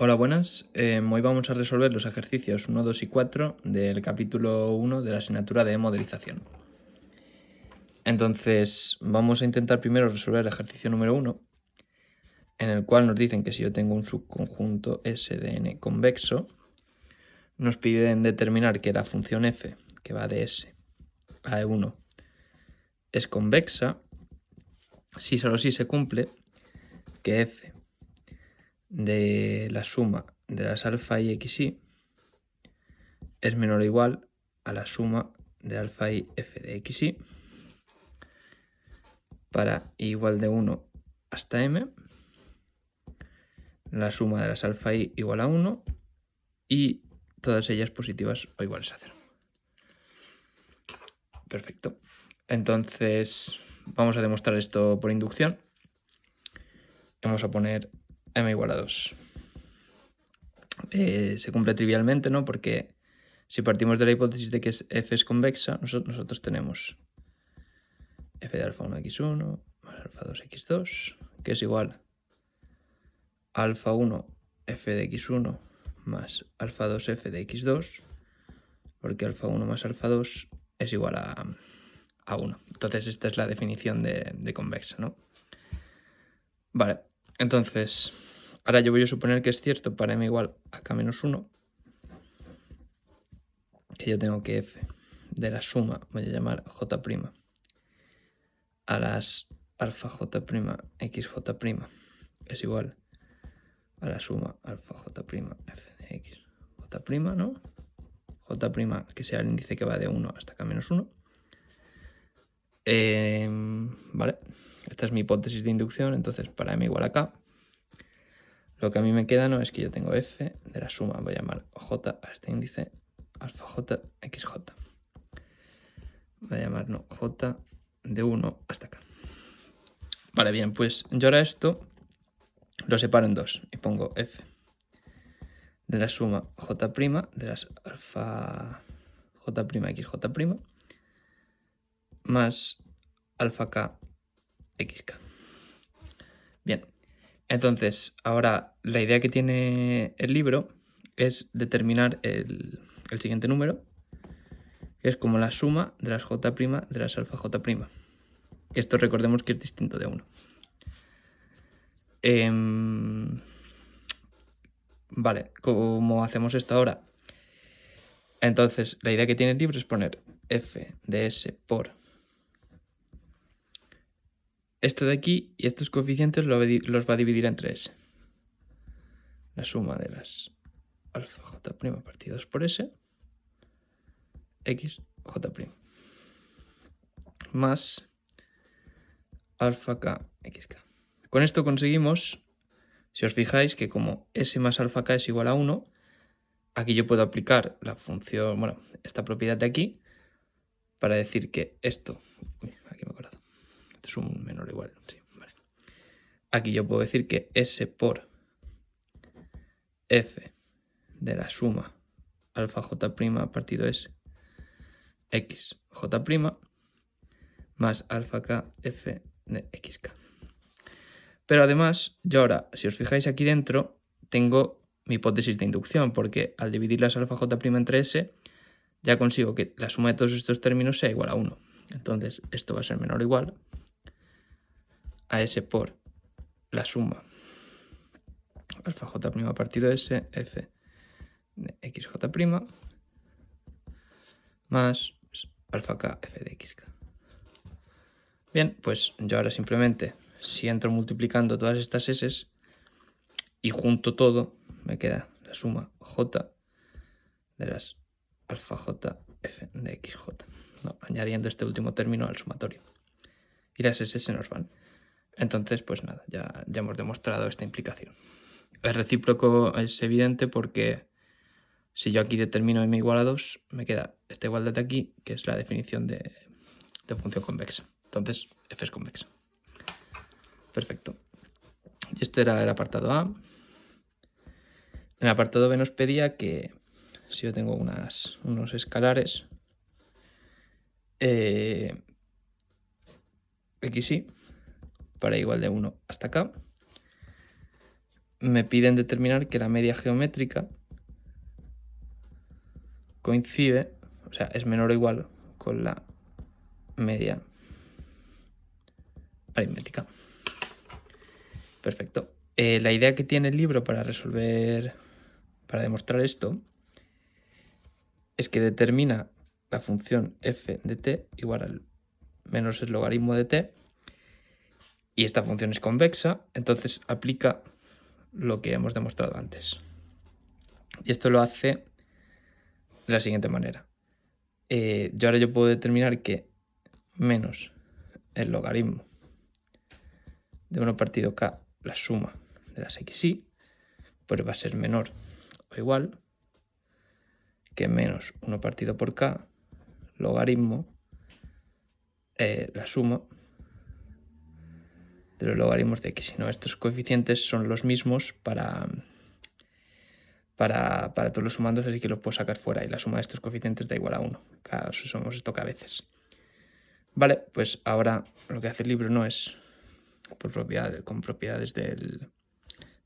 Hola, buenas. Hoy vamos a resolver los ejercicios 1, 2 y 4 del capítulo 1 de la asignatura de modelización. Entonces, vamos a intentar primero resolver el ejercicio número 1, en el cual nos dicen que si yo tengo un subconjunto S de n convexo, nos piden determinar que la función f, que va de S a E1, es convexa, si solo si se cumple que f de la suma de las alfa y xy es menor o igual a la suma de alfa y f de xy para i igual de 1 hasta m, la suma de las alfa i igual a 1 y todas ellas positivas o iguales a 0. Perfecto. Entonces vamos a demostrar esto por inducción. Vamos a poner m igual a 2. Se cumple trivialmente, ¿no? Porque si partimos de la hipótesis de que f es convexa, nosotros tenemos f de alfa 1 x1 más alfa 2 x2, que es igual a alfa 1 f de x1 más alfa 2 f de x2, porque alfa 1 más alfa 2 es igual a 1. Entonces esta es la definición de convexa, ¿no? Vale, entonces ahora yo voy a suponer que es cierto para m igual a k menos 1, que yo tengo que f de la suma, voy a llamar j', a las alfa j' xj' es igual a la suma alfa j' f de x j', ¿no? J', que sea el índice que va de 1 hasta k menos 1. Vale, esta es mi hipótesis de inducción. Entonces para m igual a k, lo que a mí me queda no es que yo tengo f de la suma, voy a llamar j a este índice alfa j xj, voy a llamar no, j de 1 hasta k. Vale, bien, pues yo ahora esto lo separo en dos y pongo f de la suma j' de las alfa j' xj' más alfa k xk. Bien, entonces ahora la idea que tiene el libro es determinar el siguiente número, que es como la suma de las j' de las alfa j'. Esto recordemos que es distinto de 1. Vale, ¿cómo hacemos esto ahora? Entonces la idea que tiene el libro es poner f de s por esto de aquí, y estos coeficientes los va a dividir entre s. La suma de las alfa j' partidos por s, x j' más alfa k xk. Con esto conseguimos, si os fijáis, que como s más alfa k es igual a 1, aquí yo puedo aplicar la función, bueno, esta propiedad de aquí, para decir que esto, aquí me he colado, esto es un menor o igual, sí, vale. Aquí yo puedo decir que s por f de la suma alfa j' partido s, x j' más alfa k f de xk. Pero además, yo ahora, si os fijáis aquí dentro, tengo mi hipótesis de inducción, porque al dividir las alfa j' entre s, ya consigo que la suma de todos estos términos sea igual a 1. Entonces, esto va a ser menor o igual a s por la suma alfa j' partido s, f de xj' más alfa k f de xk. Bien, pues yo ahora simplemente, si entro multiplicando todas estas s y junto todo, me queda la suma j de las alfa j f de xj, ¿no? Añadiendo este último término al sumatorio. Y las s se nos van. Entonces, pues nada, ya hemos demostrado esta implicación. El recíproco es evidente porque si yo aquí determino m igual a 2, me queda esta igualdad de aquí, que es la definición de función convexa. Entonces, f es convexa. Perfecto. Y este era el apartado A. En el apartado B nos pedía que si yo tengo unos escalares xy para igual de 1 hasta k, me piden determinar que la media geométrica coincide, o sea, es menor o igual con la media aritmética. Perfecto. La idea que tiene el libro para demostrar esto, es que determina la función f de t igual al menos el logaritmo de t, y esta función es convexa, entonces aplica lo que hemos demostrado antes. Y esto lo hace de la siguiente manera. Yo puedo determinar que menos el logaritmo de 1 partido k, la suma de las xy, pues va a ser menor o igual que menos 1 partido por k, logaritmo, la suma de los logaritmos de x. Si no, estos coeficientes son los mismos para todos los sumandos, así que los puedo sacar fuera y la suma de estos coeficientes da igual a 1. Eso somos esto que a veces. Vale, pues ahora lo que hace el libro no es con propiedades del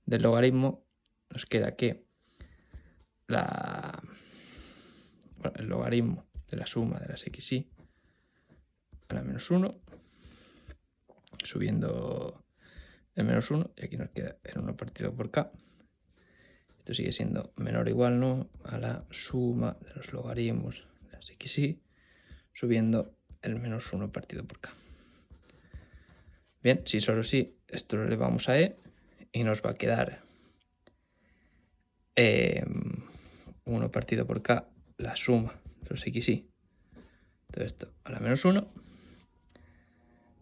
logaritmo, nos queda que el logaritmo de la suma de las xy a la menos 1, subiendo el menos 1, y aquí nos queda el 1 partido por k. Esto sigue siendo menor o igual, ¿no?, a la suma de los logaritmos de las xy, subiendo el menos 1 partido por k. Bien, si solo sí, esto lo elevamos a e y nos va a quedar 1 partido por k, la suma de los xy, todo esto a la menos 1,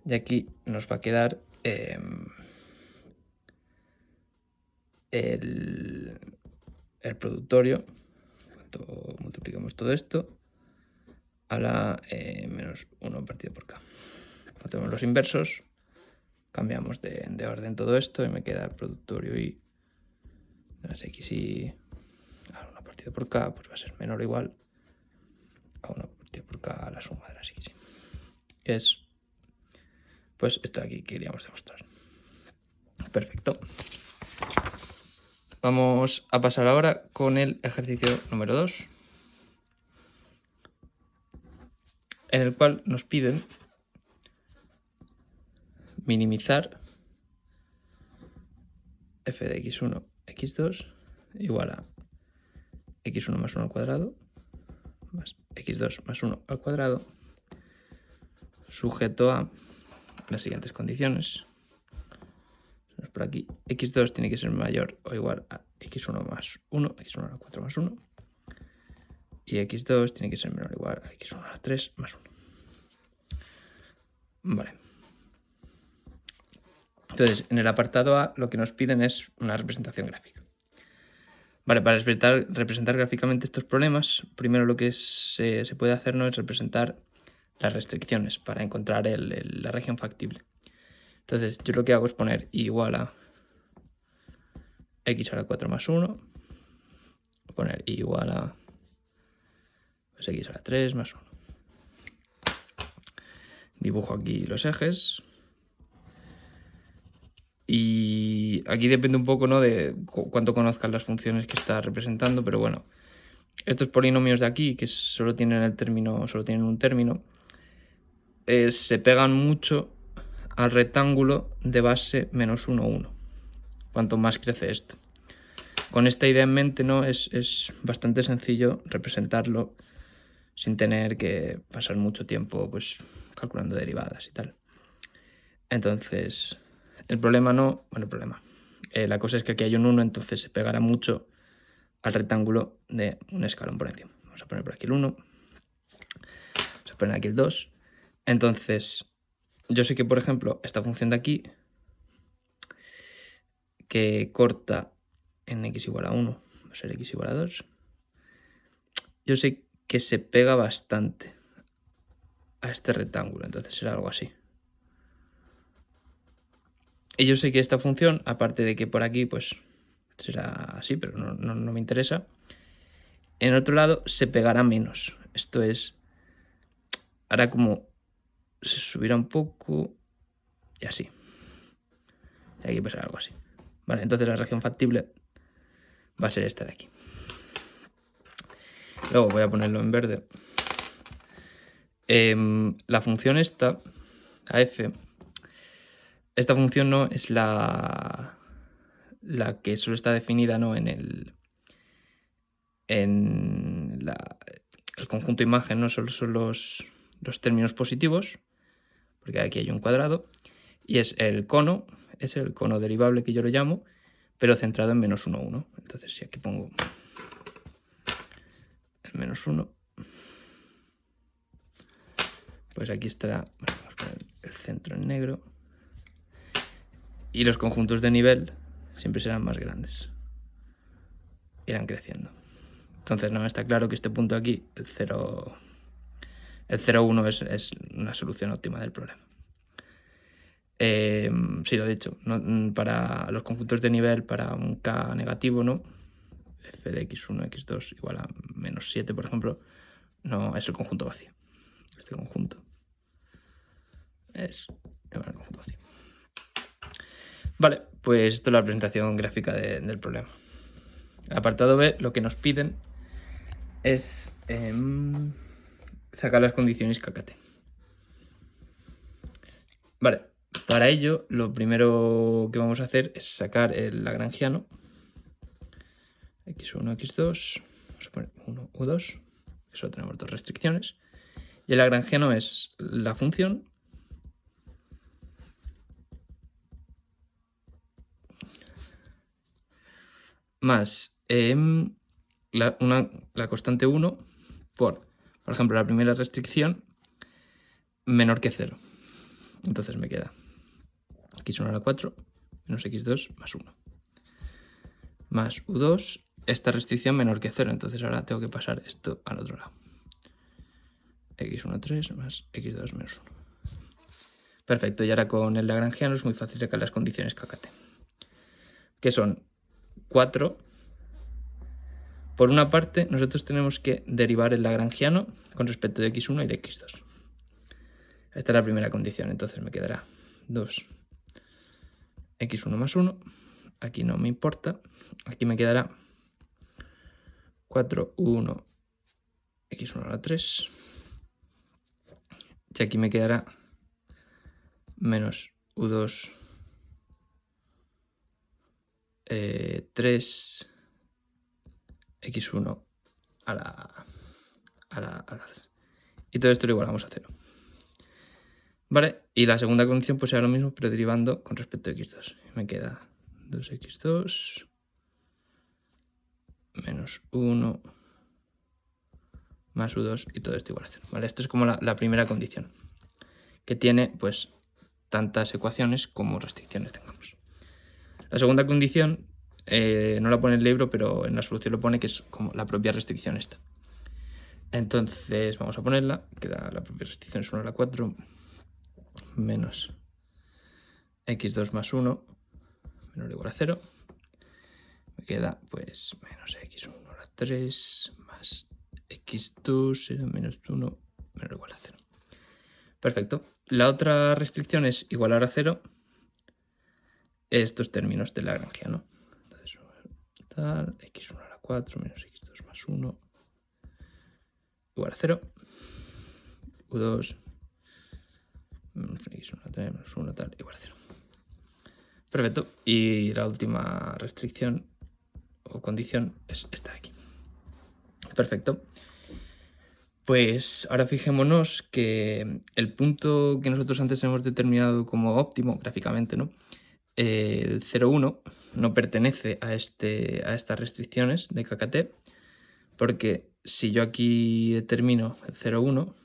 y aquí nos va a quedar el productorio, cuando multiplicamos todo esto, a la menos 1 partido por k. Cuando tenemos los inversos, cambiamos de orden todo esto y me queda el productorio y las xy a 1 partido por k, pues va a ser menor o igual a 1 partido por k a la suma de las xy. Que es, pues, esto de aquí que queríamos demostrar. Perfecto. Vamos a pasar ahora con el ejercicio número 2, en el cual nos piden minimizar f de x1, x2 igual a x1 más 1 al cuadrado más x2 más 1 al cuadrado, sujeto a las siguientes condiciones. Por aquí, x2 tiene que ser mayor o igual a x1 más 1, x1 a la 4 más 1, y x2 tiene que ser menor o igual a x1 a la 3 más 1. Vale. Entonces, en el apartado A lo que nos piden es una representación gráfica. Vale, para representar gráficamente estos problemas, primero lo que se puede hacer, ¿no?, es representar las restricciones para encontrar la región factible. Entonces, yo lo que hago es poner y igual a x a la 4 más 1, poner y igual a pues, x a la 3 más 1. Dibujo aquí los ejes. Y aquí depende un poco, ¿no?, de cuánto conozcas las funciones que está representando, pero bueno, estos polinomios de aquí, que solo tienen un término, se pegan mucho al rectángulo de base menos 1, 1, cuanto más crece esto. Con esta idea en mente, ¿no?, es bastante sencillo representarlo sin tener que pasar mucho tiempo pues calculando derivadas y tal. Entonces, la cosa es que aquí hay un 1, entonces se pegará mucho al rectángulo de un escalón por encima. Vamos a poner por aquí el 1, vamos a poner aquí el 2. Entonces, yo sé que, por ejemplo, esta función de aquí, que corta en x igual a 1, va a ser x igual a 2, yo sé que se pega bastante a este rectángulo, entonces será algo así. Y yo sé que esta función, aparte de que por aquí pues será así, pero no me interesa, en otro lado se pegará menos. Esto es, hará como se subirá un poco y así. Y aquí pues algo así. Vale, entonces la región factible va a ser esta de aquí. Luego voy a ponerlo en verde. La función esta, la f, esta función no es la que solo está definida, ¿no?, en el conjunto imagen, no solo son los términos positivos, porque aquí hay un cuadrado, y es el cono derivable que yo lo llamo, pero centrado en -1, 1. Entonces, si aquí pongo el -1, pues aquí estará, vamos a poner el centro en negro, y los conjuntos de nivel siempre serán más grandes, irán creciendo. Entonces, no, está claro que este punto aquí, el 0, 1 es una solución óptima del problema. Sí, lo he dicho, ¿no? Para los conjuntos de nivel, para un k negativo, ¿no?, f de x1, x2 igual a -7, por ejemplo, no es el conjunto vacío. Este conjunto es igual al conjunto vacío. Vale, pues esto es la presentación gráfica del problema. El apartado B, lo que nos piden es sacar las condiciones KKT. Vale, para ello lo primero que vamos a hacer es sacar el lagrangiano. x1, x2, vamos a poner 1, u2, eso tenemos dos restricciones. Y el lagrangiano es la función más la constante 1 por ejemplo, la primera restricción menor que 0. Entonces me queda x1 a la 4 menos x2 más 1. Más u2, esta restricción menor que 0. Entonces ahora tengo que pasar esto al otro lado. x1 3 más x2 menos 1. Perfecto, y ahora con el lagrangiano es muy fácil sacar las condiciones KKT, que son 4. Por una parte, nosotros tenemos que derivar el lagrangiano con respecto de x1 y de x2. Esta es la primera condición, entonces me quedará 2 x1 más 1. Aquí no me importa. Aquí me quedará 4, 1, x1 a la 3. Y aquí me quedará menos u2, 3, x1 a la... Y todo esto lo igualamos a 0. Vale, y la segunda condición pues será lo mismo, pero derivando con respecto a x2. Me queda 2x2 menos 1 más u2 y todo esto igual a 0. Vale, esto es como la primera condición, que tiene pues tantas ecuaciones como restricciones tengamos. La segunda condición no la pone en el libro, pero en la solución lo pone, que es como la propia restricción esta. Entonces vamos a ponerla, que la propia restricción es 1 a la 4 menos x2 más 1 menor o igual a 0. Me queda pues menos x1 a la 3 más x2 será menos 1 menor o igual a 0. Perfecto. La otra restricción es igualar a 0 estos términos del lagrangiano. Entonces, tal, x1 a la 4 menos x2 más 1 igual a 0. u2 menos x1 a la 3 menos 1 tal igual a 0. Perfecto. Y la última restricción o condición es esta de aquí. Perfecto. Pues ahora fijémonos que el punto que nosotros antes hemos determinado como óptimo gráficamente, ¿no?, el 0, 1, no pertenece a estas restricciones de KKT, porque si yo aquí determino el 0, 1,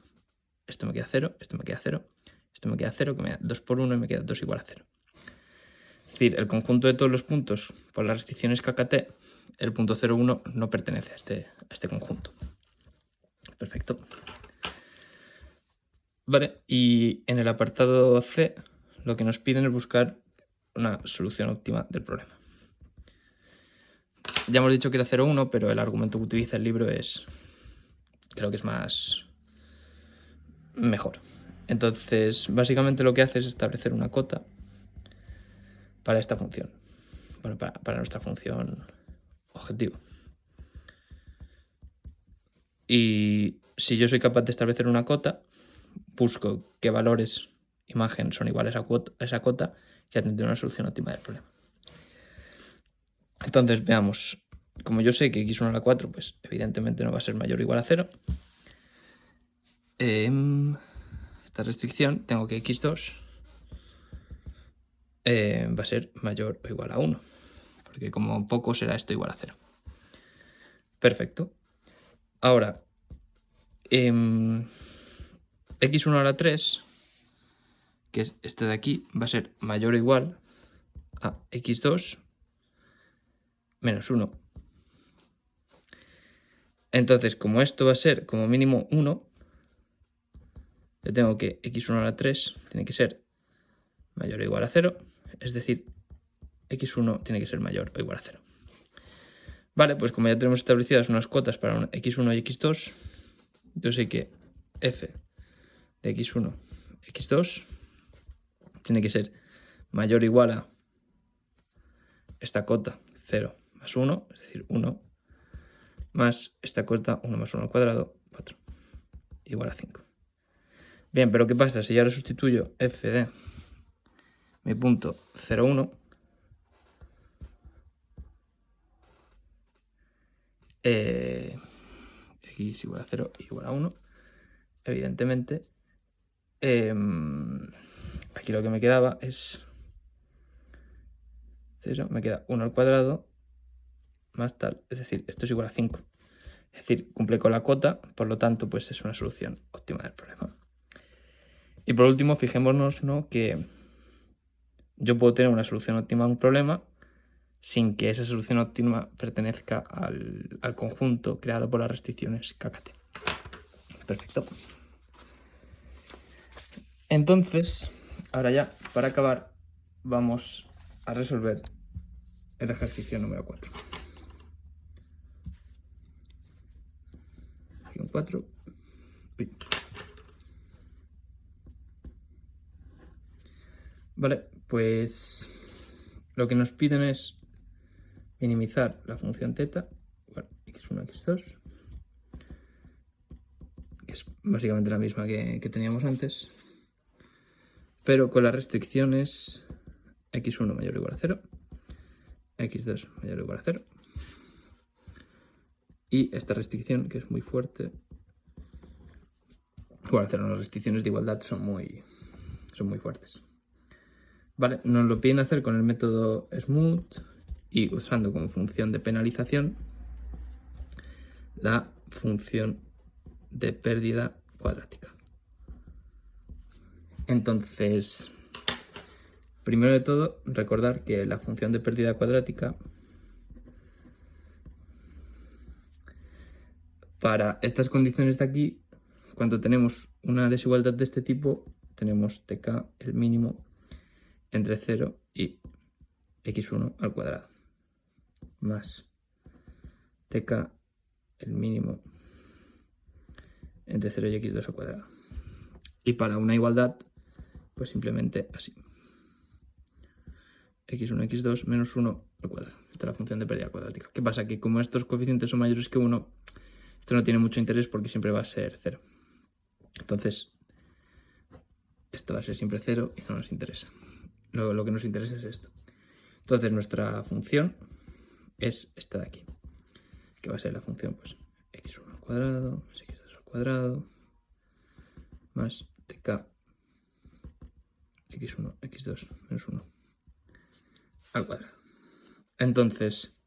esto me queda 0, esto me queda 0, esto me queda 0, que me da 2 por 1 y me queda 2 igual a 0. Es decir, el conjunto de todos los puntos por las restricciones KKT, el punto 0, 1 no pertenece a este conjunto. Perfecto. Vale, y en el apartado C lo que nos piden es buscar una solución óptima del problema. Ya hemos dicho que era 0, 1, pero el argumento que utiliza el libro creo que es mejor. Entonces, básicamente lo que hace es establecer una cota para esta función. para nuestra función objetivo. Y si yo soy capaz de establecer una cota, busco qué valores imagen son iguales a esa cota y ya tendré una solución óptima del problema. Entonces veamos, como yo sé que x1 a la 4 pues evidentemente no va a ser mayor o igual a 0, esta restricción tengo que x2 va a ser mayor o igual a 1, porque como poco será esto igual a 0. Perfecto. Ahora, x1 a la 3, que es este de aquí, va a ser mayor o igual a x2 menos 1. Entonces, como esto va a ser como mínimo 1, yo tengo que x1 a la 3 tiene que ser mayor o igual a 0, es decir, x1 tiene que ser mayor o igual a 0. Vale, pues como ya tenemos establecidas unas cotas para un x1 y x2, yo sé que f de x1, x2 tiene que ser mayor o igual a esta cota 0 más 1, es decir, 1, más esta cota 1 más 1 al cuadrado, 4, igual a 5. Bien, pero ¿qué pasa? Si yo ahora sustituyo f de mi punto 0, 1, x igual a 0 igual a 1, evidentemente, aquí lo que me quedaba es 0, me queda 1 al cuadrado más tal, es decir, esto es igual a 5. Es decir, cumple con la cota, por lo tanto, pues es una solución óptima del problema. Y por último, fijémonos, ¿no?, que yo puedo tener una solución óptima a un problema sin que esa solución óptima pertenezca al conjunto creado por las restricciones KKT. Perfecto. Entonces, ahora ya, para acabar, vamos a resolver el ejercicio número 4. Aquí un 4. Uy. Vale, pues lo que nos piden es minimizar la función θ, bueno, x1, x2, que es básicamente la misma que teníamos antes, pero con las restricciones x1 mayor o igual a 0, x2 mayor o igual a 0, y esta restricción, que es muy fuerte, bueno, las restricciones de igualdad son muy fuertes. Vale, nos lo piden hacer con el método smooth y usando como función de penalización la función de pérdida cuadrática. Entonces, primero de todo, recordar que la función de pérdida cuadrática, para estas condiciones de aquí, cuando tenemos una desigualdad de este tipo, tenemos tk, el mínimo, entre 0 y x1 al cuadrado, más tk, el mínimo, entre 0 y x2 al cuadrado. Y para una igualdad, pues simplemente así. x1, x2 menos 1 al cuadrado. Esta es la función de pérdida cuadrática. ¿Qué pasa? Que como estos coeficientes son mayores que 1, esto no tiene mucho interés porque siempre va a ser 0. Entonces, esto va a ser siempre 0 y no nos interesa. Lo que nos interesa es esto. Entonces, nuestra función es esta de aquí, que va a ser la función, pues, x1 al cuadrado más x2 al cuadrado más tk x1, x2 menos 1 al cuadrado. Entonces,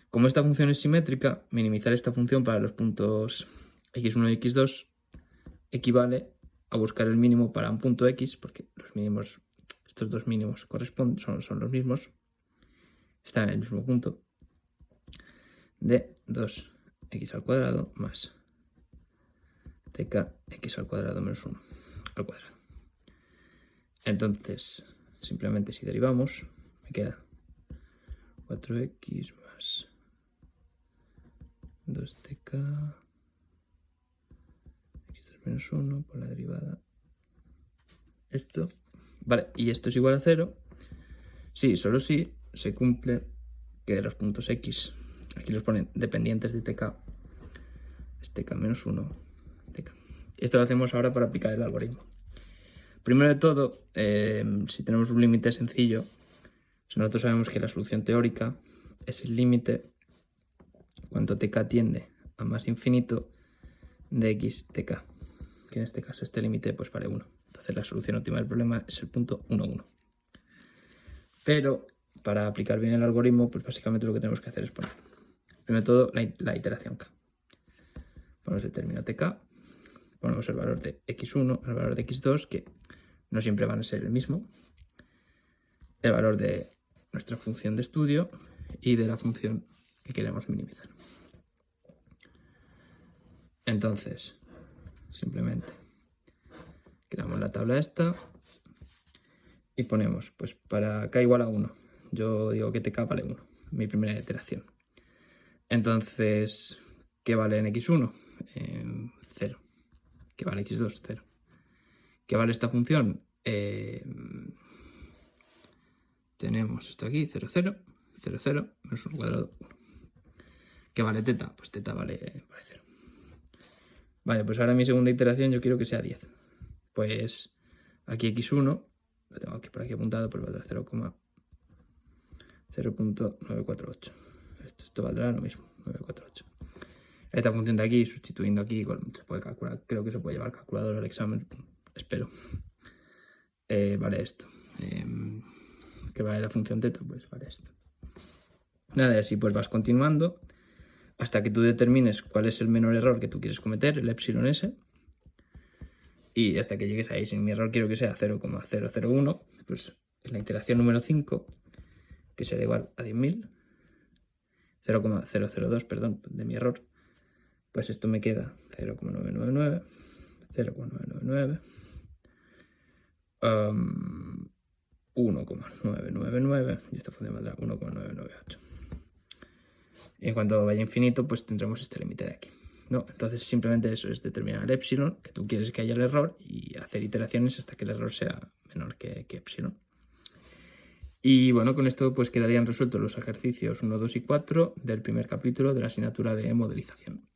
como esta función es simétrica, minimizar esta función para los puntos x1 y x2 equivale a buscar el mínimo para un punto x, porque los mínimos, estos dos mínimos son los mismos, están en el mismo punto, de 2x al cuadrado más tk x al cuadrado menos 1 al cuadrado. Entonces, simplemente si derivamos, me queda 4x más 2tk x2 menos 1 por la derivada. Esto, vale, y esto es igual a 0. Sí, solo sí, se cumple que los puntos x, aquí los ponen dependientes de tk, es tk menos 1, tk. Esto lo hacemos ahora para aplicar el algoritmo. Primero de todo, si tenemos un límite sencillo, si nosotros sabemos que la solución teórica es el límite cuando tk tiende a más infinito de x tk, que en este caso este límite pues vale 1. Entonces la solución óptima del problema es el punto 1, 1. Pero para aplicar bien el algoritmo, pues básicamente lo que tenemos que hacer es poner, primero de todo, la iteración k. Ponemos el término tk, ponemos el valor de x1, el valor de x2, que no siempre van a ser el mismo, el valor de nuestra función de estudio y de la función que queremos minimizar. Entonces, simplemente creamos la tabla esta y ponemos, pues para k igual a 1, yo digo que tk vale 1, mi primera iteración. Entonces, ¿qué vale en x1? 0. ¿Qué vale x2? 0. ¿Qué vale esta función? Tenemos esto aquí, 0, 0, 0, 0, menos 1 cuadrado, 1. ¿Qué vale teta? Pues teta vale 0. Vale, pues ahora mi segunda iteración yo quiero que sea 10. Pues aquí x1, lo tengo aquí por aquí apuntado, pues valdrá 0,948. Esto valdrá lo mismo, 948. Esta función de aquí, sustituyendo aquí, se puede calcular, creo que se puede llevar calculadora al examen, espero. Vale esto. ¿Qué vale la función teta? Pues vale esto. Nada, y así pues vas continuando hasta que tú determines cuál es el menor error que tú quieres cometer, el epsilon s, y hasta que llegues ahí. Si mi error quiero que sea 0,001, pues en la iteración número 5, que será igual a 10.000, 0,002, perdón, de mi error, pues esto me queda 0,999, 0,999, 1,999, y esta función valdrá 1,998. Y en cuanto vaya infinito, pues tendremos este límite de aquí, ¿no? Entonces simplemente eso es determinar el epsilon, que tú quieres que haya el error, y hacer iteraciones hasta que el error sea menor que epsilon. Y bueno, con esto pues quedarían resueltos los ejercicios 1, 2 y 4 del primer capítulo de la asignatura de modelización.